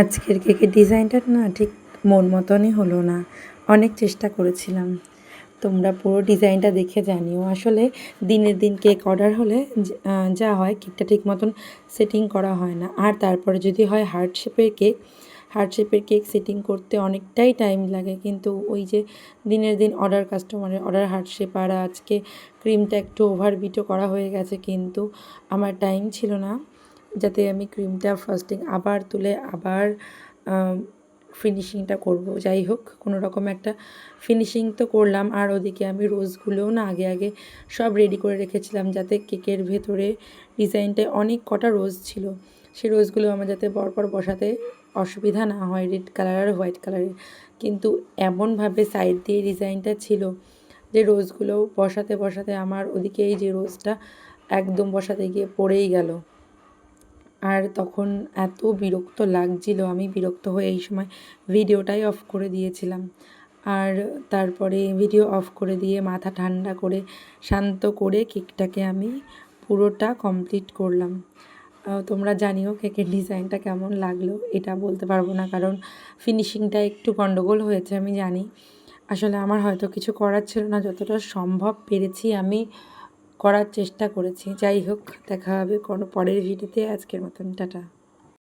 আজকের কেকের ডিজাইনটা না ঠিক মন মতনই হলো না। অনেক চেষ্টা করেছিলাম। তোমরা পুরো ডিজাইনটা দেখে জানিও। আসলে দিনের দিন কেক অর্ডার হলে যা হয় কেকটা ঠিক মতন সেটিং করা হয় না। আর তারপরে যদি হয় হার্ট শেপের কেক সেটিং করতে অনেকটাই টাইম লাগে। কিন্তু ওই যে দিনের দিন কাস্টমারের অর্ডার হার্ট শেপ, আর আজকে ক্রিমটা একটু ওভারবিটও করা হয়ে গেছে, কিন্তু আমার টাইম ছিল না যাতে আমি ক্রিমটা ফার্স্টিং আবার তুলে আবার ফিনিশিংটা করব। যাই হোক, কোনো রকম একটা ফিনিশিং তো করলাম। আর ওদিকে আমি রোজগুলোও না আগে সব রেডি করে রেখেছিলাম, যাতে কেকের ভেতরে ডিজাইনটায় অনেক কটা রোজ ছিল, সেই রোজগুলো আমার যাতে পরপর বসাতে অসুবিধা না হয়, রেড কালার আর হোয়াইট কালারের। কিন্তু এমনভাবে সাইড দিয়ে ডিজাইনটা ছিল যে রোজগুলো বসাতে আমার ওদিকে এই যে রোজটা একদম বসাতে গিয়ে পড়েই গেল। আর তখন এত বিরক্ত লাগছিল, আমি বিরক্ত হয়ে এই সময় ভিডিওটাই অফ করে দিয়েছিলাম। আর তারপরে ভিডিও অফ করে দিয়ে মাথা ঠান্ডা করে শান্ত করে কেকটাকে আমি পুরোটা কমপ্লিট করলাম। তোমরা জানিও কেকের ডিজাইনটা কেমন লাগলো। এটা বলতে পারবো না, কারণ ফিনিশিংটা একটু গন্ডগোল হয়েছে আমি জানি। আসলে আমার হয়তো কিছু করার ছিল না, যতটা সম্ভব পেরেছি আমি করার চেষ্টা করেছি। যাই হোক, দেখা হবে কোনো পরের ভিডিওতে। আজকের মতন টাটা।